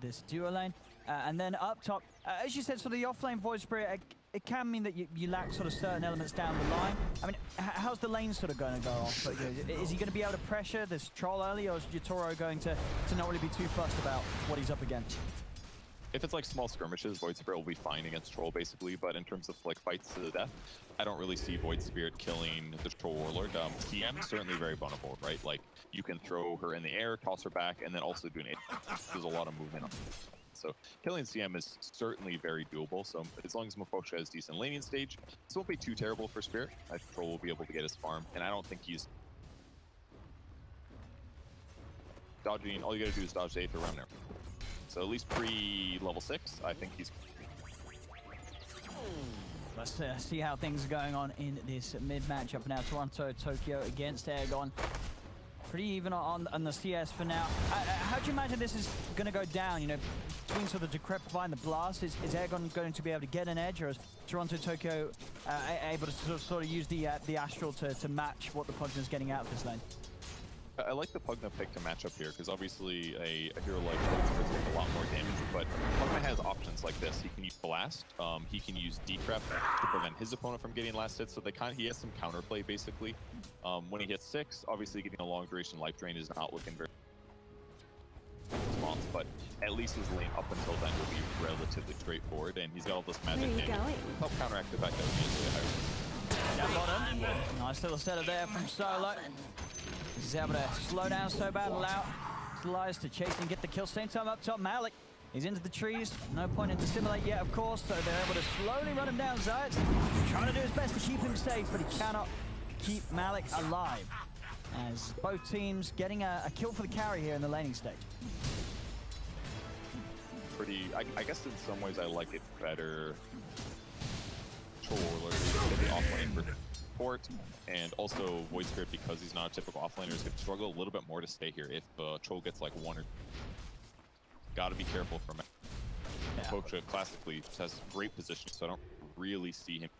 this duo lane. And then up top, as you said, sort of the off-lane Void Spirit, it can mean that you lack sort of certain elements down the line. I mean, how's the lane sort of going to go off? Is he going to be able to pressure this troll early, or is yatoro going to not really be too fussed about what he's up against? If it's like small skirmishes, Void Spirit will be fine against Troll basically, but in terms of like fights to the death, I don't really see Void Spirit killing the Troll Warlord. CM certainly very vulnerable, right? Like you can throw her in the air, toss her back, and then also do an it. There's a lot of movement on it. So killing CM is certainly very doable. So as long as Miposhka has decent laning stage, this won't be too terrible for Spirit. I think Troll will be able to get his farm, and I don't think he's dodging. All you gotta do is dodge the Aether around there. So at least pre-level 6, I think he's... Let's see how things are going on in this mid matchup now. TORONTOTOKYO against ergon. Pretty even on the CS for now. How do you imagine this is going to go down? You know, between sort of the Decrepify and the Blast, is ergon going to be able to get an edge, or is TORONTOTOKYO able to sort of use the Astral to match what the Pugna's getting out of this lane? I like the Pugna pick to match up here, because obviously a hero like Void Spirit takes a lot more damage, but Pugna has options like this. He can use Blast, he can use Decrep to prevent his opponent from getting last hit, so he has some counterplay basically. When he hits 6, obviously getting a long duration life drain is not looking very response, but at least his lane up until then will be relatively straightforward, and he's got all this magic damage to help counteract the fact that he is really high. Down bottom, nice little setup there from Solo. He's able to slow down so bad, allow Crystallize to chase and get the kill. Same time up top, Malik. He's into the trees. No point in to stimulate yet, of course, so they're able to slowly run him down. Zayac trying to do his best to keep him safe, but he cannot keep Malik alive. As both teams getting a kill for the carry here in the laning stage. I guess in some ways I like it better. Troll Warlord get the offlane for support, and also Void Spirit, because he's not a typical offlaner, is going to struggle a little bit more to stay here if Troll gets like 1 or... Gotta be careful from it. Miposhka classically has great position, so I don't really see him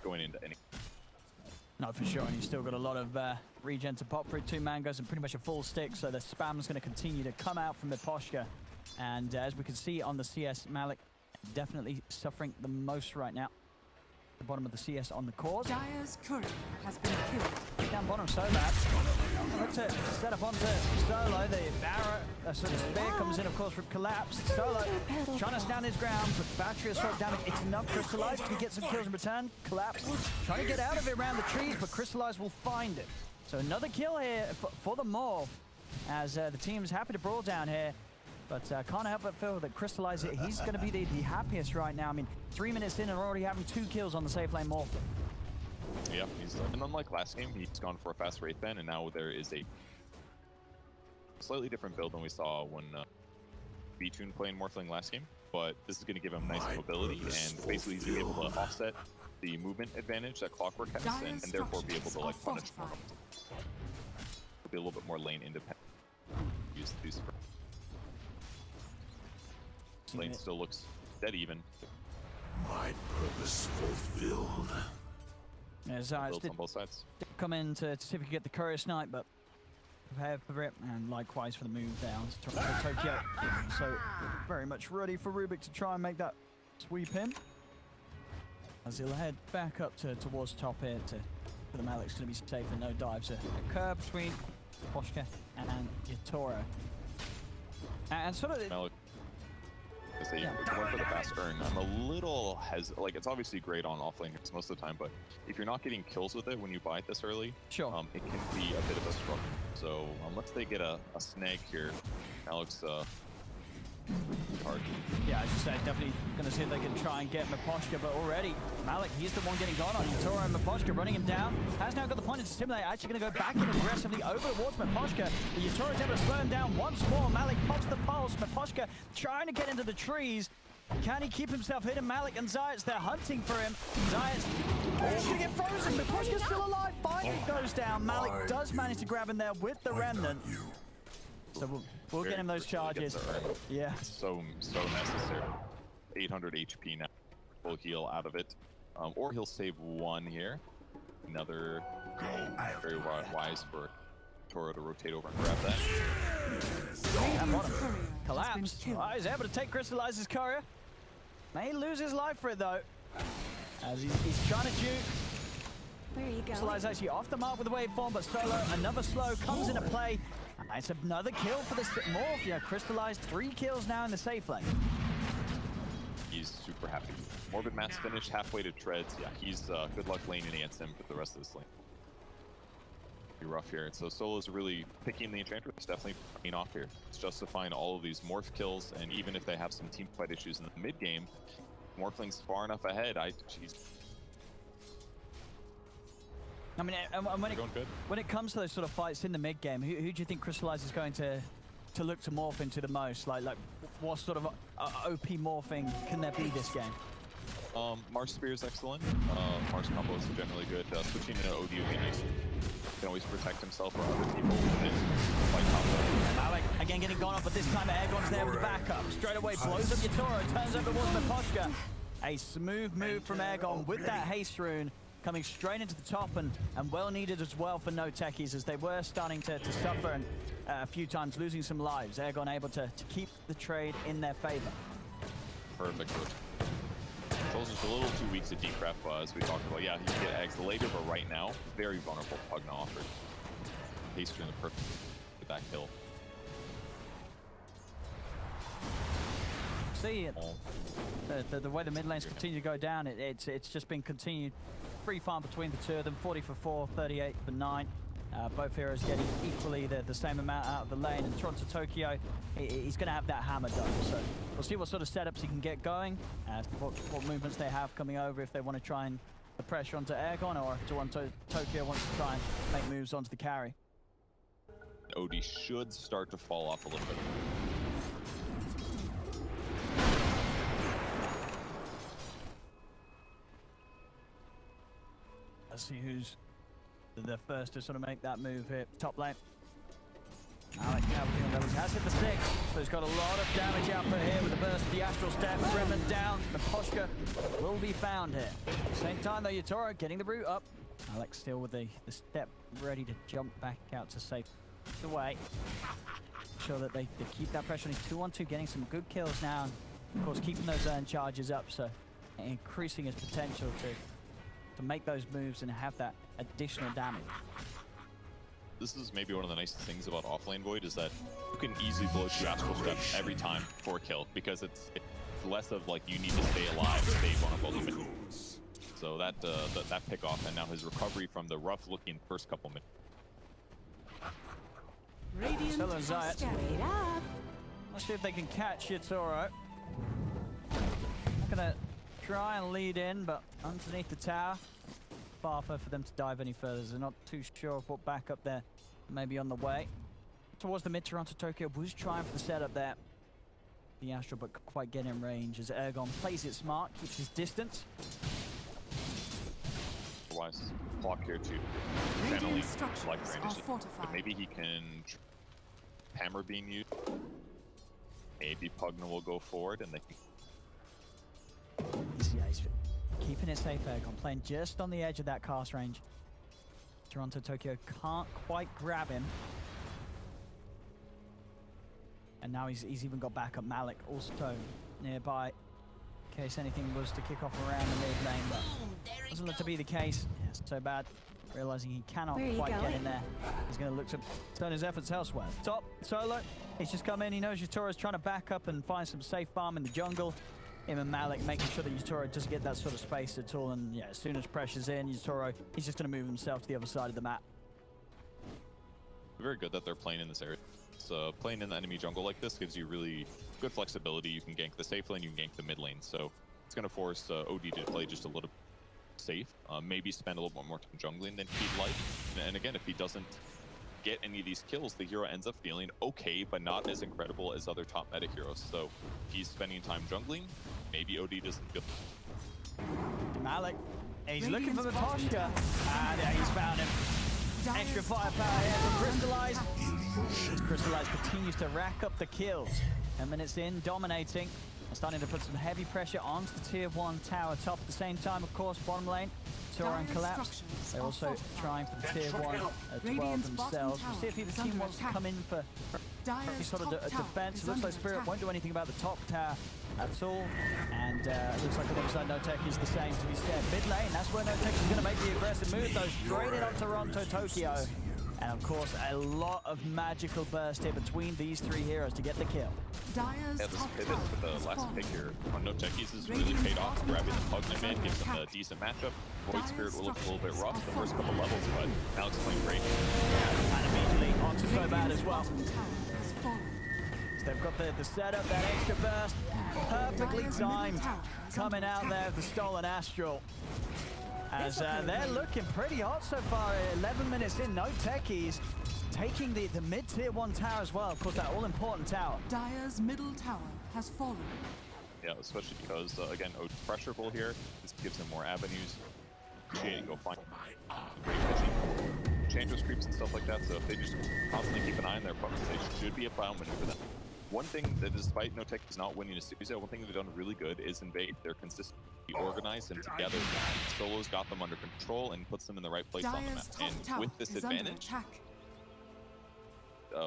going into any... No, for sure, and he's still got a lot of regen to pop through. 2 mangoes and pretty much a full stick, so the spam's going to continue to come out from Miposhka. And as we can see on the CS, Malik definitely suffering the most right now. The bottom of the CS on the cause. Dire's courier has been killed. Down bottom so bad. Look to set up onto Solo. The arrow, sort of spear comes in, of course, from Collapse. Solo trying to stand his ground, but battery assault damage. It's enough. Crystallize to get some kills in return. Collapse trying to get out of it around the trees, but Crystallize will find it. So another kill here for the Morph, as the team's happy to brawl down here. But can't help but feel that Crystallize, he's going to be the happiest right now. I mean, 3 minutes in and already having 2 kills on the safe lane Morphling. Yeah, and unlike last game, he's gone for a fast Wraith Ben, and now there is a slightly different build than we saw when B-Tune playing Morphling last game. But this is going to give him nice mobility, and basically he's going to be able to offset the movement advantage that Clockwerk has, and therefore be able to like punish more. He'll be a little bit more lane independent. Use these. Lane still looks dead even. My purpose fulfilled. Yeah, Zayac did on both sides. Come in to see if he could get the Courier Snipe, but prepare for it, and likewise for the move down to TORONTOTOKYO. So very much ready for Rubick to try and make that sweep in. As he'll head back up towards top here for the Malik's going to be safe and no dives occur between Miposhka and yatoro. And sort of... Malik. Going for the fast earn, I'm a little it's obviously great on offlane most of the time, but if you're not getting kills with it when you buy it this early, sure, it can be a bit of a struggle. So unless they get a snag here, Malik's hard. Yeah, as you said, definitely going to see if they can try and get Miposhka, but already Malik, he's the one getting gone on. yatoro and Miposhka running him down. Has now got the point to stimulate. Actually going to go back in aggressively over towards Miposhka. yatoro's able to slow him down once more. Malik pops the pulse. Miposhka trying to get into the trees. Can he keep himself hidden? Malik and Zayac, they're hunting for him. Zayac, he's going to get frozen. Miposhka's still alive. Finally goes down. Malik does manage to grab him there with the remnant. So we'll get him those charges. Yeah. So necessary. 800 HP now. Full heal out of it. Or he'll save 1 here. Another very wise for yatoro to rotate over and grab that. Radiant's courier has been Collapse. killed. Oh, he's able to take Crystallize's courier. May lose his life for it though. As he's trying to juke. Where are you going? Crystallize actually off the mark with the waveform, but Solo, another slow comes into play. And it's another kill for the Morph. Yeah, Crystallize 3 kills now in the safe lane. He's super happy. Morbid Matt's finished halfway to treads. Yeah, he's good luck laning against him for the rest of this lane. Be rough here. So Solo's really picking the Enchantress, definitely playing off here. It's justifying all of these morph kills, and even if they have some team fight issues in the mid game, Morphling's far enough ahead. I mean, and when it comes to those sort of fights in the mid game, who do you think Crystallize is going to look to morph into the most? Like what sort of OP morphing can there be this game? Mars Spear is excellent. Mars combos are generally good. Switching to OD would be nice. He can always protect himself or other people within fight combo. Malik again getting gone off, but this time Ergon's there with the backup. Straight away blows up yatoro, turns over towards Miposhka. A smooth move from Ergon with that haste rune, coming straight into the top and well needed as well for NoTechies, as they were starting to suffer and a few times losing some lives. Ergon able to keep the trade in their favor. Perfect. Control's just a little too weak to decrep, as we talked about. Yeah, he can get eggs later, but right now, very vulnerable Pugna offered. Haste in the perfect with that kill. See it. The way the mid lanes continue to go down, it's just been continued free farm between the two of them. 40 for 4, 38 for 9. Both heroes getting equally the same amount out of the lane, and TORONTOTOKYO, he's going to have that hammer done. So we'll see what sort of setups he can get going, what movements they have coming over, if they want to try and put the pressure onto Ergon, or if TORONTOTOKYO wants to try and make moves onto the carry. OD should start to fall off a little bit. Let's see who's the first to sort of make that move here. Top lane. Malik now has hit the 6, so he's got a lot of damage output here with the burst of the Astral Step. Gremlin down. Miposhka will be found here. At the same time though, yatoro getting the root up. Malik still with the step ready to jump back out to safe the way. Sure that they keep that pressure on his 2-on-2, getting some good kills now. And of course keeping those earn charges up, so increasing his potential to make those moves and have that additional damage. This is maybe one of the nicest things about offlane Void, is that you can easily blow 2 Astral Steps every time for a kill, because it's less of like you need to stay alive, stay vulnerable. So that pick off, and now his recovery from the rough looking first couple minutes. Radiant has Zayac. scattered. Let's see if they can catch yatoro. Not gonna try and lead in, but underneath the tower, far for them to dive any further. They're not too sure of what backup there may be on the way. Towards the mid, TORONTOTOKYO was trying for the setup there. The Astral, but couldn't quite get in range as Ergon plays it smart, keeps his distance. Otherwise, clock here too. Radiant Channeling structures life are range, fortified. but maybe he can hammer being used. Maybe Pugna will go forward and they can. Yeah, he's keeping it safe, Ergon, playing just on the edge of that cast range. TORONTOTOKYO can't quite grab him. And now he's even got backup. Malik also nearby, in case anything was to kick off around the mid lane, but doesn't look to be the case. Yeah, so bad. Realizing he cannot quite get in there, he's going to look to turn his efforts elsewhere. Top, Solo, he's just come in. He knows yatoro's trying to back up and find some safe farm in the jungle. Him and Malik making sure that yatoro doesn't get that sort of space at all, and yeah, as soon as pressure's in, yatoro, he's just going to move himself to the other side of the map. Very good that they're playing in this area. So playing in the enemy jungle like this gives you really good flexibility. You can gank the safe lane, you can gank the mid lane. So it's going to force OD to play just a little safe, maybe spend a little bit more time jungling than he'd like. And again, if he doesn't get any of these kills, the hero ends up feeling okay, but not as incredible as other top meta heroes. So he's spending time jungling, maybe OD doesn't feel. Malik, he's looking for Miposhka, and he's found him. Extra firepower here from Crystallize. Crystallize continues to rack up the kills. 10 minutes in, dominating. And starting to put some heavy pressure onto the tier 1 tower top. At the same time, of course, bottom lane, Yatoro and collapse. They're also trying for tier 1 as well themselves. We'll see if either team wants to come in for any sort of defense. It looks like Spirit won't do anything about the top tower at all. And it looks like on the other side, NoTech is the same, to be scared. Mid lane, that's where NoTech is going to make the aggressive move, though, straight in on TORONTOTOKYO. And of course, a lot of magical burst here between these three heroes to get the kill. Yeah, this pivot for the last pick here on NoTechies has really paid off, grabbing the Pugna mid, gives them a decent matchup. Void Spirit will look a little bit rough the first couple levels, but now it's playing great. And immediately onto so bad as well. So they've got the setup, that extra burst, perfectly timed, coming out there with the stolen Astral. As they're looking pretty hot so far, 11 minutes in, NoTechies taking the mid-tier 1 tower as well, of course, that all-important tower. Dire's middle tower has fallen. Yeah, especially because, again, Ode's pressurable here. This gives him more avenues. Go find great vision. Enchantress creeps and stuff like that, so if they just constantly keep an eye on their opponents, they should be a battle maneuver them. One thing that, despite NoTechies not winning a series, one thing they've done really good is invade. They're consistently organized and together. Solo's got them under control and puts them in the right place on the map. And with this advantage,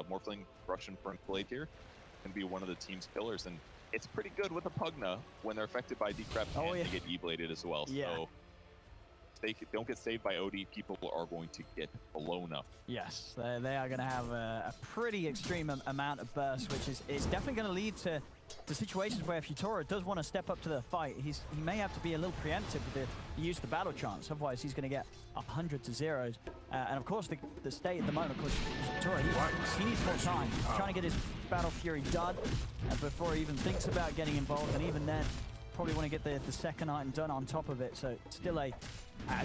Morphling Russian front blade here can be one of the team's killers, and it's pretty good with a Pugna when they're affected by decrep and they get E-bladed as well. Yeah. So if they don't get saved by OD, people are going to get blown up. Yes, they are going to have a pretty extreme amount of burst, which is definitely going to lead to situations where if Yatoro does want to step up to the fight, he may have to be a little preemptive with the use of the battle chance. Otherwise, he's going to get 100 to 0s. And of course, the state at the moment, of course, Yatoro, he needs more time. He's trying to get his Battle Fury done before he even thinks about getting involved. And even then, probably want to get the second item done on top of it. So still a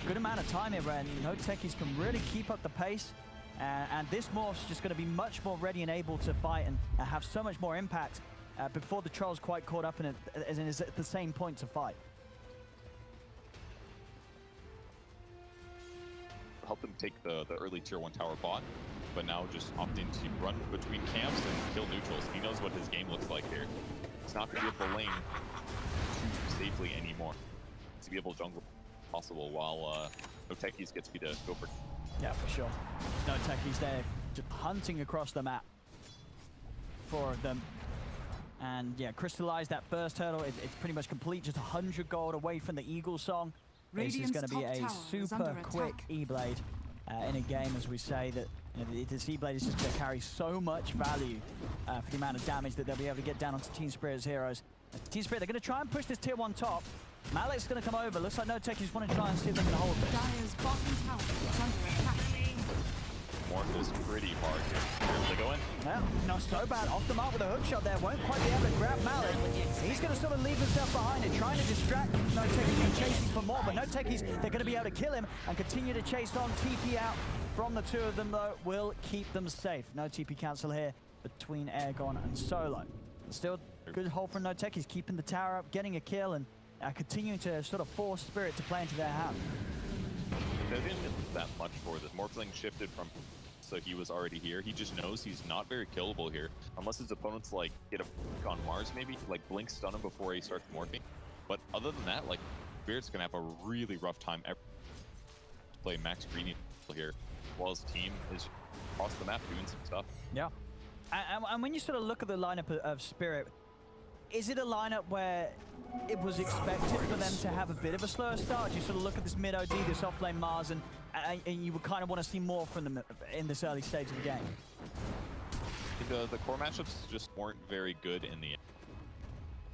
good amount of time here, and NoTechies can really keep up the pace. And this morph's just going to be much more ready and able to fight and have so much more impact before the Troll's quite caught up in it, as in is at the same point to fight. Help them take the early tier 1 tower bot, but now just opting to run between camps and kill neutrals. He knows what his game looks like here. He's not going to be able to lane too safely anymore. To be able to jungle possible while NoTechies gets me to go for. Yeah, for sure. NoTechies there just hunting across the map. 4 of them. And yeah, Crystallize, that first hurdle, it's pretty much complete, just 100 gold away from the Eagle song. This is going to be a super quick E-Blade in a game, as we say, that this E-Blade is just going to carry so much value for the amount of damage that they'll be able to get down onto Team Spirit's heroes. Team Spirit, they're going to try and push this tier 1 top. Malik's going to come over. Looks like NoTechies want to try and see if they can hold this. Dire's bottom tower is under attack. Morph is pretty hard here. They go in. Well, not so bad. Off the mark with a hook shot there. Won't quite be able to grab Malik. He's going to sort of leave himself behind and trying to distract NoTechies from chasing for more. But NoTechies, they're going to be able to kill him and continue to chase on. TP out from the 2 of them, though, will keep them safe. No TP cancel here between Ergon and Solo. Still good hold from NoTechies, keeping the tower up, getting a kill, and continuing to sort of force Spirit to play into their hand. They didn't get that much for this. Morphling shifted from, so he was already here. He just knows he's not very killable here, unless his opponents like get a on Mars maybe, like blink stun him before he starts morphing. But other than that, like Spirit's gonna have a really rough time ever to play max greenie here, while his team is across the map doing some stuff. Yeah, and when you sort of look at the lineup of Spirit, is it a lineup where it was expected for them to have a bit of a slower start? You sort of look at this mid OD, this offlane Mars, and you would kind of want to see more from them in this early stage of the game. The core matchups just weren't very good in the end.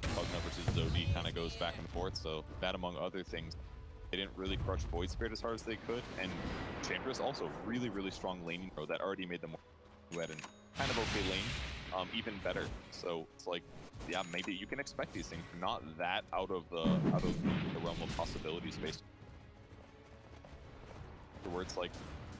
Pugna versus OD kind of goes back and forth, so that among other things, they didn't really crush Void Spirit as hard as they could, and Enchantress also really, really strong laning pro that already made them who had an kind of okay lane, even better. So it's like, yeah, maybe you can expect these things, not that out of the realm of possibilities based. Where it's like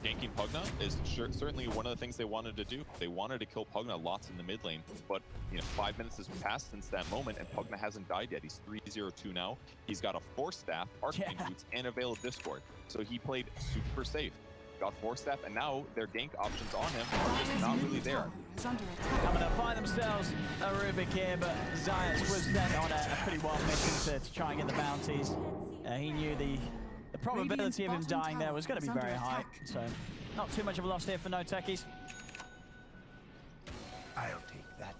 ganking Pugna is certainly one of the things they wanted to do. They wanted to kill Pugna lots in the mid lane, but 5 minutes has passed since that moment, and Pugna hasn't died yet. He's 3-0-2 now. He's got a Force Staff, Arcane Boots, and a Veil of Discord. So he played super safe. Got Force Staff, and now their gank options on him are just not really there. Coming to find themselves a Rubick here, but Zayac was sent on a pretty wild mission to try and get the bounties. He knew the the probability of him Radiant's dying there bottom was going to be tower is very under high. attack. So not too much of a loss here for NoTechies. I'll take that.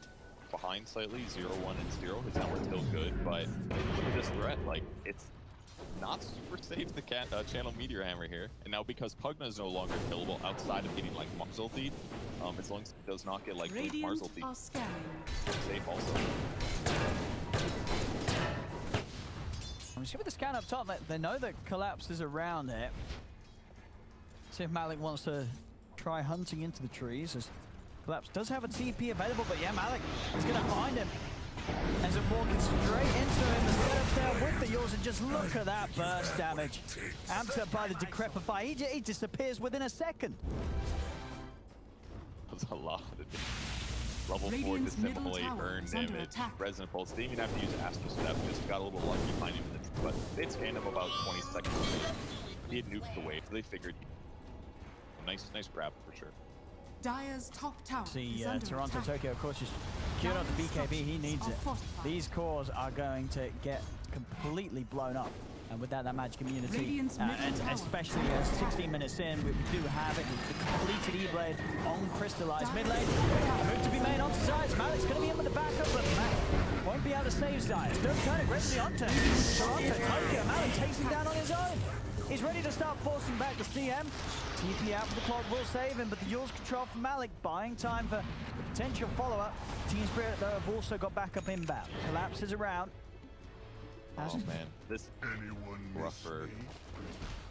Behind slightly, 0-1 and 0. His number's still good, but look at this threat. Like, it's not super safe to channel Meteor Hammer here. And now because Pugna is no longer killable outside of getting like Mars ulti, as long as he does not get like Mars Radiant ulti, are scanning. it's safe also. I'm just with the scan up top. They know that Collapse is around here. See if Malik wants to try hunting into the trees. As Collapse does have a TP available, but yeah, Malik is going to find him. As it walking straight into him, the setup there with the yours, and just look at that burst damage. Amped up by the Decrepify. He disappears within a second. That's a lot of damage. Level 4 Radiant's middle dissimulate, tower earn is under damage, attack. Resonant Pulse. They didn't even have to use Astro Step, just got a little lucky finding him in the tree. But they'd scanned him about 20 seconds later. He had nuked the wave, so they figured nice grab for sure. Dire's top tower See, is under Toronto attack. Tokyo, of course, just queuing up the BKB. He needs it. These cores are going to get completely blown up. And with that magic immunity, Radiant's middle and tower especially is under 16 minutes in, we do have it with the completed E-Blade on Crystallize. Mid lane, move to be made onto Zayac. Malik's going to be in with the backup, but Malik won't be able to save Zayac. Don't turn aggressively onto Toronto Tokyo. Malik takes him down on his own. He's ready to start forcing back the CM. TP out for the clock will save him, but the Yule's control from Malik, buying time for the potential follow-up. Team Spirit, though, have also got backup inbound. Collapses around. Oh man, this Anyone rougher.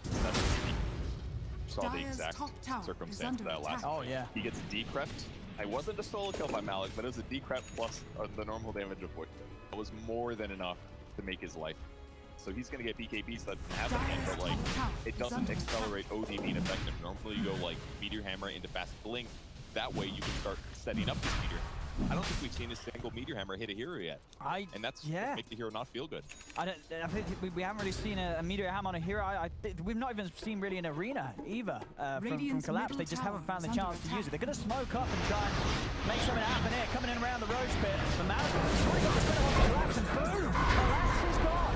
miss me? Saw the Dire's exact top tower is circumstance of under that last. attack. Oh, yeah. He gets decrept. I wasn't a solo kill by Malik, but it was a decrept plus the normal damage of Void. It was more than enough to make his life. So he's gonna get BKB, so that doesn't happen again, but like, it doesn't accelerate OD being effective. Normally you go like Meteor Hammer into Fast Blink. That way you can start setting up this Meteor. I don't think we've seen a single Meteor Hammer hit a hero yet. And that's yeah. make the hero not feel good. I think we haven't really seen a Meteor Ham on a hero. We've not even seen really an arena either from Collapse. They just haven't found the chance to use it. They're going to smoke up and try and make something happen here. Coming in around the Roach pit. But Malik has already got the center onto Collapse, and boom! Collapse is gone.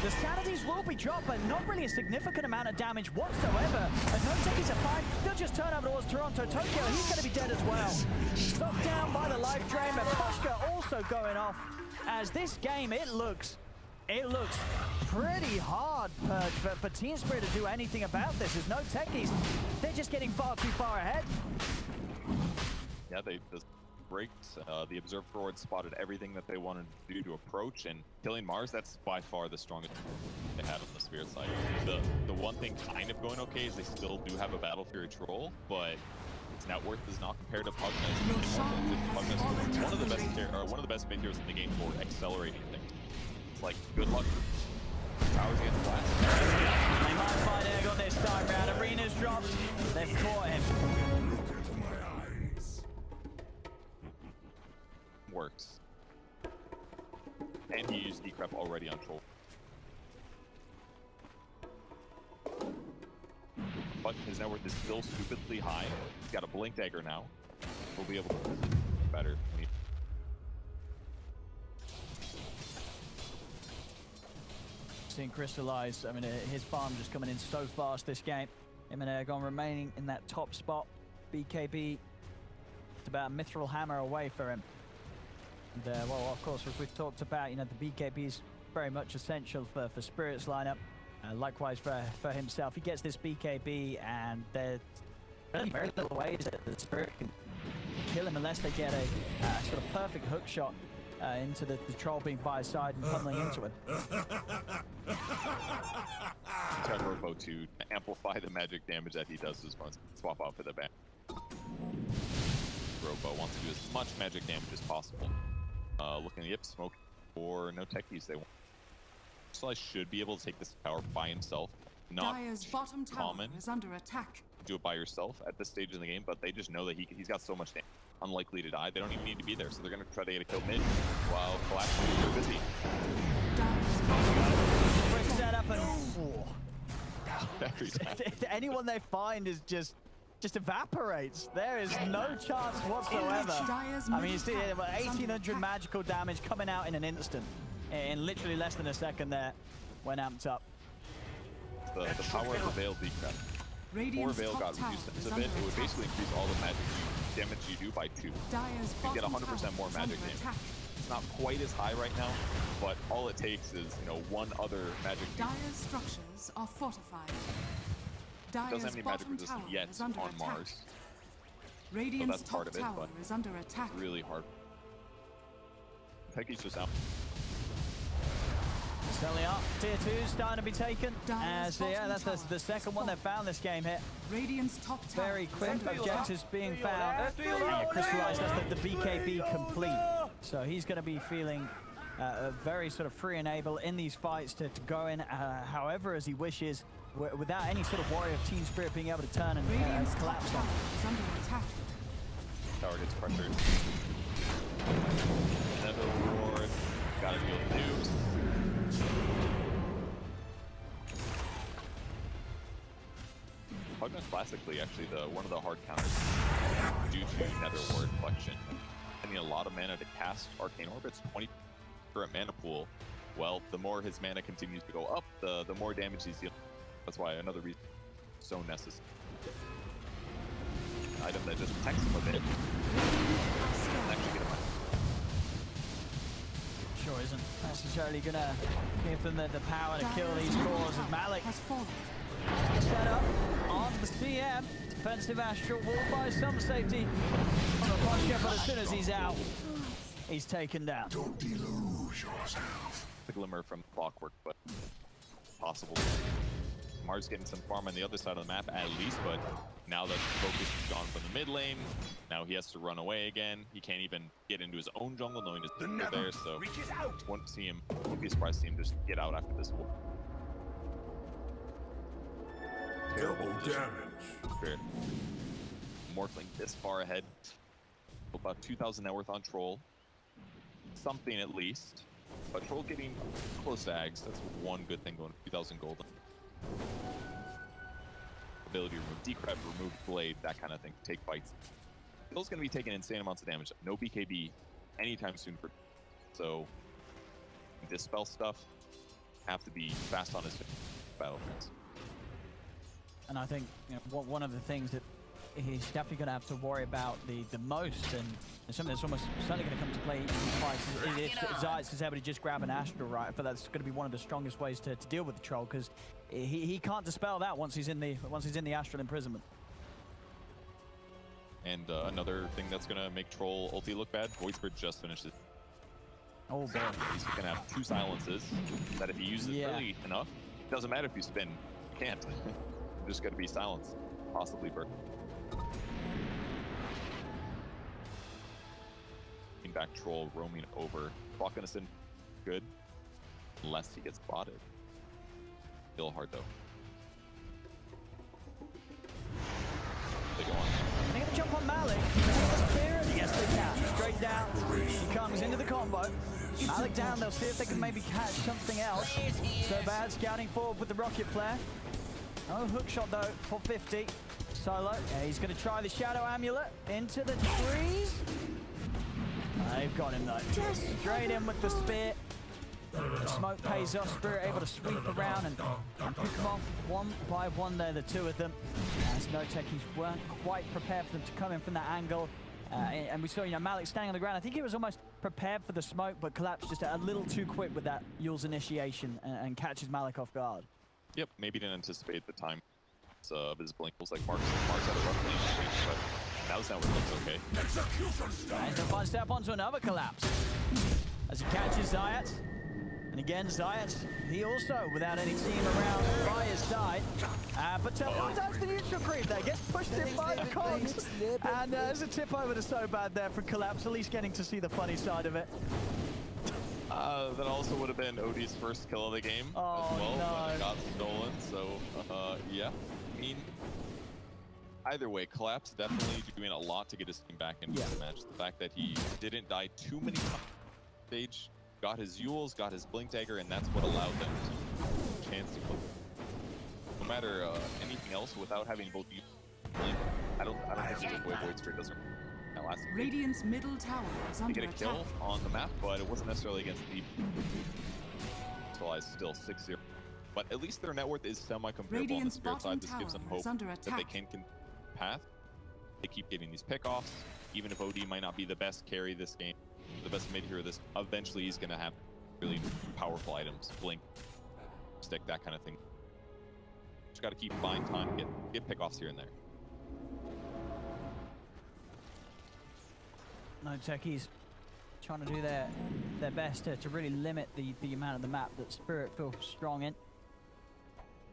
The sanities will be dropped, but not really a significant amount of damage whatsoever. As NoTechies are fine, they'll just turn over towards Toronto Tokyo. He's going to be dead as well. Stopped down by the life drain, but Miposhka also going off. As this game, it looks pretty hard for Team Spirit to do anything about this. As NoTechies, they're just getting far too far ahead. Yeah, they just braked. The Observer forward spotted everything that they wanted to do to approach, and killing Mars, that's by far the strongest they had on the Spirit side. The one thing kind of going okay is they still do have a Battle Fury Troll, but its net worth is not compared to Pugna's. Pugna's one of the best mid heroes in the game for accelerating things. It's like, good luck. Towers against Blast. They might find ergon this time round. Arena's dropped. They've caught him. Works. And he used decrep already on Troll. But his net worth is still stupidly high. He's got a blink dagger now. We'll be able to do better. Seeing Crystallize, I mean, his farm just coming in so fast this game. Him and Ergon remaining in that top spot. BKB, it's about a Mithril Hammer away for him. And, well, of course, as we've talked about, you know, the BKB is very much essential for Spirit's lineup. Likewise for himself. He gets this BKB, and there's really very little ways that the Spirit can kill him unless they get a sort of perfect hook shot into the troll being by his side and pummeling into it. Try Robo to amplify the magic damage that he does as well. Swap out for the back. Robo wants to do as much magic damage as possible. Looking at Yip, smoke for NoTechies. They want. Crystallize should be able to take this tower by himself. Not Dire's bottom tower common. is under attack. Do it by yourself at this stage in the game, but they just know that he's got so much damage. Unlikely to die. They don't even need to be there, so they're going to try to get a kill mid while collapsing. They're busy. Dire's bottom Quick setup and Every time. anyone they find is just evaporates. There is no chance whatsoever. I mean, you see 1800 magical damage coming out in an instant, in literally less than a second there when amped up. the power of the Veil decreased. Before Radiant's Veil top got tower reduced is a under bit, it would attack. basically increase all the magic damage you do by 2. Dyer's You get bottom 100% tower more is magic under damage. attack. It's not quite as high right now, but all it takes is, you know, one other magic cube. Dyer's structures are fortified. It doesn't Dyer's have any magic bottom resistance tower yet is under on attack. Mars. Radiant's that's part top of it, tower but is under attack. Really hard. Peggy's just out. Certainly up. Tier 2 starting to be taken. Dyer's As yeah, bottom that's the tower second one is they've found this game here. Radiant's top tower Very is quick under attack. objectives being found. And yeah, Crystallize, that's the BKB complete. So he's going to be feeling very sort of free and able in these fights to go in however as he wishes, without any sort of worry of team spirit being able to turn and Radiant's top collapse tower on. is under attack. Tower gets pressured. Netherward. Gotta deal with nukes. Pugna classically actually one of the hard counters due to Netherward Collection. I need a lot of mana to cast Arcane Orbits, 20 current mana pool. Well, the more his mana continues to go up, the more damage he's dealing. That's why another reason so necessary. An item that just protects him a bit. Doesn't actually get him. Sure isn't necessarily going to give them the power to kill these cores as Malik has fallen. set up on the CM. Defensive Astral will buy some safety on the Miposhka, but as soon as he's out, he's taken down. Don't deluge yourself. The glimmer from Clockwerk, but possible. Mars getting some farm on the other side of the map at least, but now that the focus is gone from the mid lane, now he has to run away again. He can't even get into his own jungle knowing his team are there, so wouldn't see him, wouldn't be surprised to see him just get out after this war. Double damage. Spirit. Morphling this far ahead. About 2,000 net worth on Troll. Something at least. But Troll getting close to Ags. That's one good thing going. 2,000 gold. Ability to remove Decrep, remove Blade, that kind of thing. Take fights. Troll's going to be taking insane amounts of damage. No BKB anytime soon for. So, dispel stuff. Have to be fast on his battle trends. And I think one of the things that he's definitely going to have to worry about the most, and something that's almost certainly going to come to play in fights, is if Zayac is able to just grab an Astral, right? But that's going to be one of the strongest ways to deal with the Troll, because he can't dispel that once he's in the Astral imprisonment. And another thing that's going to make Troll ulti look bad, Void Spirit just finished it. Oh boy. He's going to have 2 silences that if he uses early enough, doesn't matter if you spin, you can't. Just got to be silenced, possibly burn. Back Troll roaming over. Falconison, good, unless he gets spotted. Still hard though. They go on. They're going to jump on Malik. Spirit. Yes, they can. Straight down. He comes into the combo. Malik down. They'll see if they can maybe catch something else. So bad. Scouting forward with the rocket flare. Oh, hook shot though for 50. Solo. Yeah, he's going to try the Shadow Amulet into the trees. They've got him though. Just straight in with the spear. The smoke pays off. Spirit able to sweep around and pick them off one by one there, the two of them. As NoTechies weren't quite prepared for them to come in from that angle. And we saw, Malik standing on the ground. I think he was almost prepared for the smoke, but collapsed just a little too quick with that Yule's initiation and catches Malik off guard. Yep, maybe didn't anticipate the time of his blink. It was like Mars had a rough lane, but now's not what it looks okay. And he'll step onto another collapse as he catches Zayac. And again, Zayac, he also, without any team around by his side. But that's the neutral creep there. Gets pushed in by the cogs. And there's a tip over to So Bad there for collapse, at least getting to see the funny side of it. That also would have been Odie's first kill of the game as well, but it got stolen. So, yeah. I mean, either way, Collapse definitely doing a lot to get his team back into the match. The fact that he didn't die too many times on stage, got his Yules, got his Blink Dagger, and that's what allowed them to chance to kill. No matter anything else, without having both you Blink, I don't think there's a way Void Spirit doesn't. Radiant's middle tower is under attack. Get a kill on the map, but it wasn't necessarily against the Crystallize. Still 6-0. But at least their net worth is semi-comparable on the Radiant's Spirit bottom side. This gives them tower hope is under that they attack. can path. They keep getting these pickoffs. Even if OD might not be the best carry this game, the best mid hero this, eventually he's going to have really powerful items, blink, stick, that kind of thing. Just got to keep buying time, get pickoffs here and there. NoTechies trying to do their best to really limit the amount of the map that Spirit feels strong in.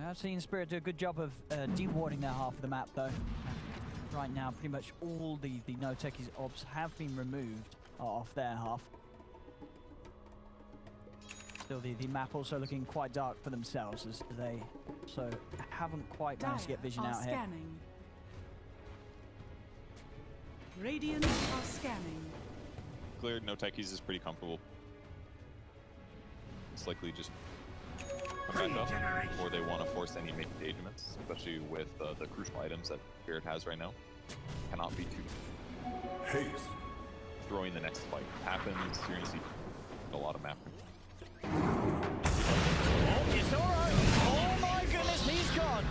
I've seen Spirit do a good job of dewarding their half of the map though. Right now, pretty much all the NoTechies obs have been removed off their half. Still, the map also looking quite dark for themselves as they so haven't quite managed to get vision out here. Scanning. Radiant are scanning. Cleared, NoTechies is pretty comfortable. It's likely just come back up, or they want to force any make engagements, especially with the crucial items that Spirit has right now. Cannot be too Haste. throwing the next fight happens. You're gonna see a lot of mapping. Yatoro! Oh my goodness, he's gone!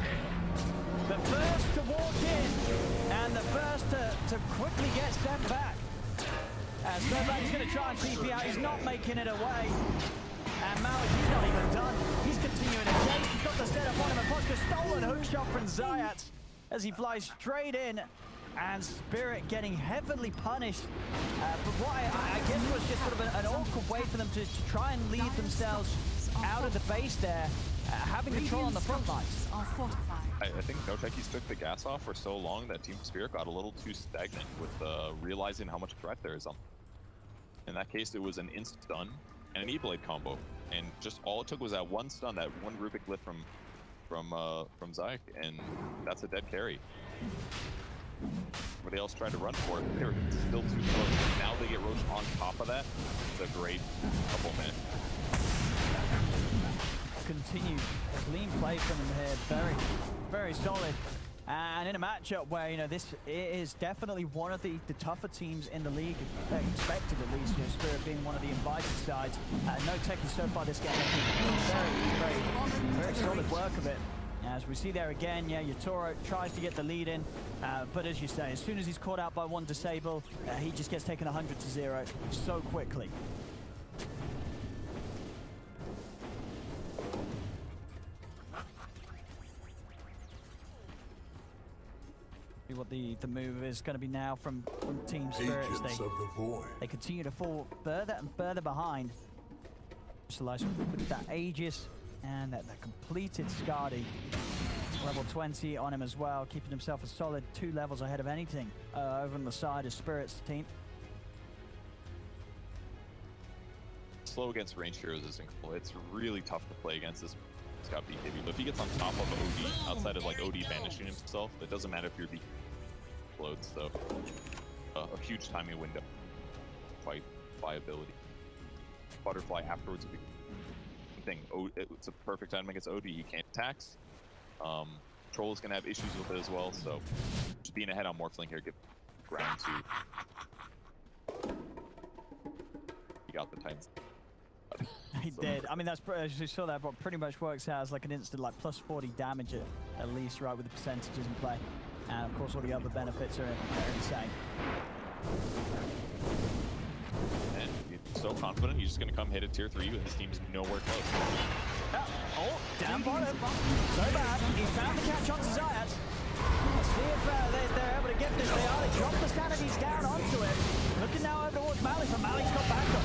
The first to walk in, and the first to quickly get sent back. As Snowback's going to try and TP out, he's not making it away. And Malik, he's not even done. He's continuing to chase. He's got the setup on him. Miposhka stolen hook shot from Zayac as he flies straight in. And Spirit getting heavily punished. But what I guess was just sort of an awkward way for them to try and lead themselves out of the base there, having control on the front lines. Are fortified. I think NoTechies took the gas off for so long that Team Spirit got a little too stagnant with realizing how much threat there is on. In that case, it was an instant stun and an E-Blade combo, and just all it took was that one stun, that one Rubick lift from Zayac, and that's a dead carry. Everybody else tried to run for it, they were still too close. Now they get Roach on top of that. It's a great couple minutes. Continued clean play from him here, very, very solid. And in a matchup where, you know, this is definitely one of the tougher teams in the league, expected at least, you know, Spirit being one of the invited sides. NoTechies so far this game very solid work of it. As we see there again, yeah, yatoro tries to get the lead in, but as you say, as soon as he's caught out by one disable, he just gets taken 100-0 so quickly. What the move is going to be now from Team Spirit. They continue to fall further and further behind. Crystallize with that Aegis and that completed Skadi. Level 20 on him as well, keeping himself a solid 2 levels ahead of anything over on the side of Spirit's team. Slow against ranged heroes is incredible. It's really tough to play against this. It's got BKB, but if he gets on top of OD, outside of like OD banishing himself, it doesn't matter if you're BKB loads, so a huge timing window. Fight viability. Butterfly afterwards would be thing. It's a perfect time against OD. He can't tax. Troll is gonna have issues with it as well, so just being ahead on Morphling here, get ground to. He got the Titans. He did. I mean, that's as you saw that, but pretty much works out as like an instant like plus 40 damage at least, right, with the percentages in play, and of course all the other benefits are insane. And you're so confident, you're just gonna come hit a tier 3 and his team's nowhere close. Oh, down bottom. So bad. He found the catch onto Zayac. Let's see if they're able to get this. They are. They drop the Sanities down onto it. Looking now over towards Malik, but Malik's got backup.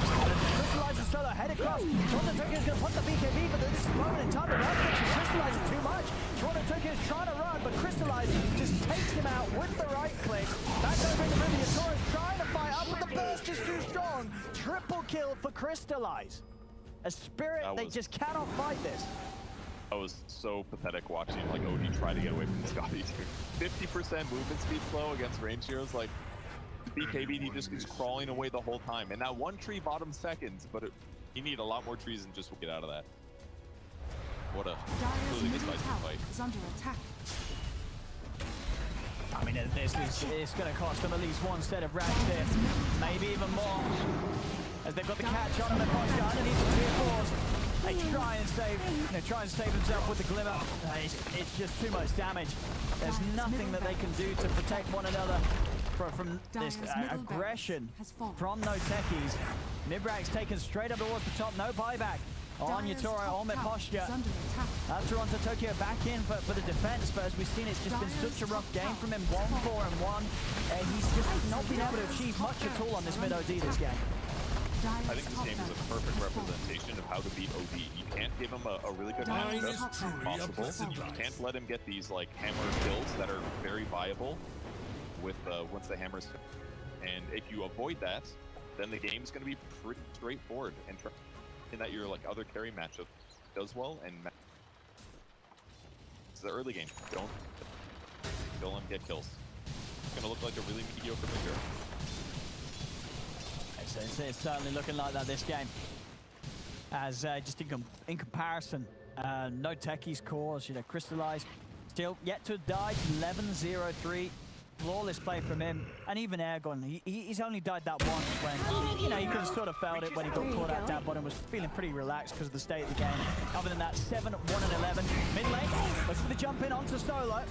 Crystallize is solo head across. TORONTOTOKYO is going to put the BKB, but this moment in time, they're not going to Crystallize it too much. TORONTOTOKYO is trying to run, but Crystallize just takes him out with the right click. Back over in the river. Yatoro is trying to fight up, but the burst is too strong. Triple kill for Crystallize. A Spirit, they just cannot fight this. That was so pathetic watching like OD try to get away from Scotty. 50% movement speed slow against range heroes. Like BKB, he just keeps crawling away the whole time. And that one tree bottom seconds, but you need a lot more trees than just get out of that. What a really decisive fight. Is under attack. I mean, it's going to cost them at least one set of racks here, maybe even more. As they've got the catch on them, Miposhka underneath the tier 4s. They try try and save himself with the glimmer. It's just too much damage. There's nothing that they can do to protect one another from this aggression from NoTechies. Mibrag's taken straight up towards the top, no buyback on yatoro, on Miposhka. TORONTOTOKYO back in for the defense, but as we've seen, it's just been such a rough game from him. 1-4-1. He's just not been able to achieve much at all on this mid OD this game. I think this game is a perfect representation of how to beat OD. You can't give him a really good matchup possible. You can't let him get these like hammer kills that are very viable with once the hammers. And if you avoid that, then the game's going to be pretty straightforward. And in that your like other carry matchup does well, and it's the early game. Don't let him get kills. It's going to look like a really mediocre victory. It's certainly looking like that this game. As just in comparison, NoTechies cores, Crystallize, still yet to die, 11-0-3. Flawless play from him, and even ergon. He's only died that once when, you could have sort of felt it when he got caught out down bottom, was feeling pretty relaxed because of the state of the game. Other than that, 7-1-11. Mid lane, looks for the jump in onto solo.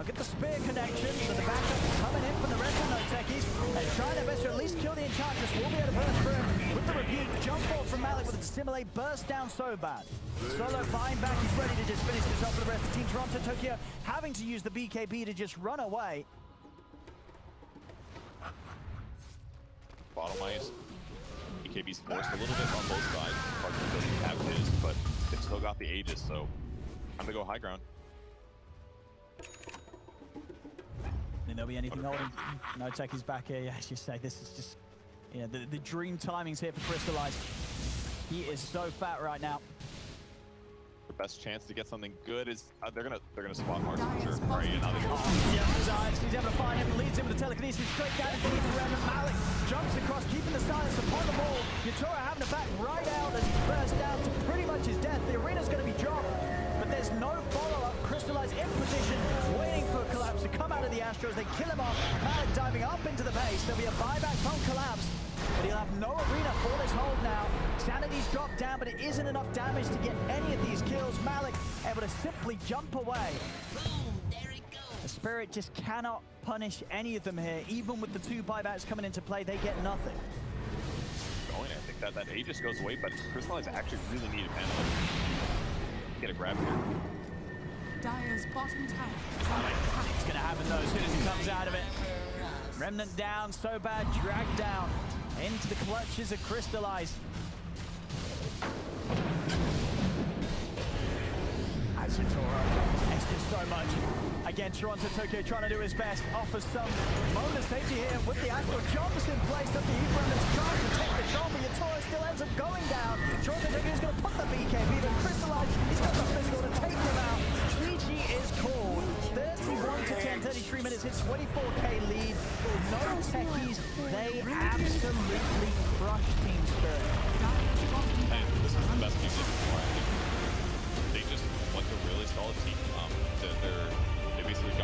Get the spear connection, so the backup coming in from the rest of NoTechies. And trying their best to at least kill the Enchantress. Will be able to burst through with the rebuke. Jump ball from Malik with the Simulate, burst down so bad. Solo buying back, he's ready to just finish this off for the rest of the team. TORONTOTOKYO having to use the BKB to just run away. Bottom ice, BKB's forced a little bit on both sides. Partner doesn't have his, but they've still got the Aegis, so time to go high ground. Think there'll be anything holding NoTechies back here. Yeah, as you say, this is just, the dream timings here for Crystallize. He is so fat right now. The best chance to get something good is they're gonna spot Mars for sure. Right, and now they go. Zayac, he's able to find him, leads him with the telekinesis straight down into the around. Malik jumps across, keeping the silence upon the wall. yatoro having to back right out as he's burst down to pretty much his death. The arena's going to be dropped, but there's no follow-up. Crystallize in position, waiting for a collapse to come out of the Astros. They kill him off. Malik diving up into the base. There'll be a buyback from collapse, but he'll have no arena for this hold now. Sanity's dropped down, but it isn't enough damage to get any of these kills. Malik able to simply jump away. Boom, there it goes. The Spirit just cannot punish any of them here. Even with the 2 buybacks coming into play, they get nothing. I think that Aegis goes away, but Crystallize actually really needed mana. Get a grab here. Dire's bottom tower. It's going to happen though as soon as he comes out of it. Remnant down, so bad, dragged down into the clutches of Crystallize. As yatoro extends so much. Again, TORONTOTOKYO trying to do his best. Offers some moment of safety here with the Outworld. Jumps in place of the Remnant's trying to take the shot, but yatoro still ends up going down. TORONTOTOKYO is going to put the BKB, but Crystallize, he's got the physical to take him out. GG is called. 31-10, 33 minutes, it's 24k lead. NoTechies, they absolutely crushed Team Spirit. Hey, this is the best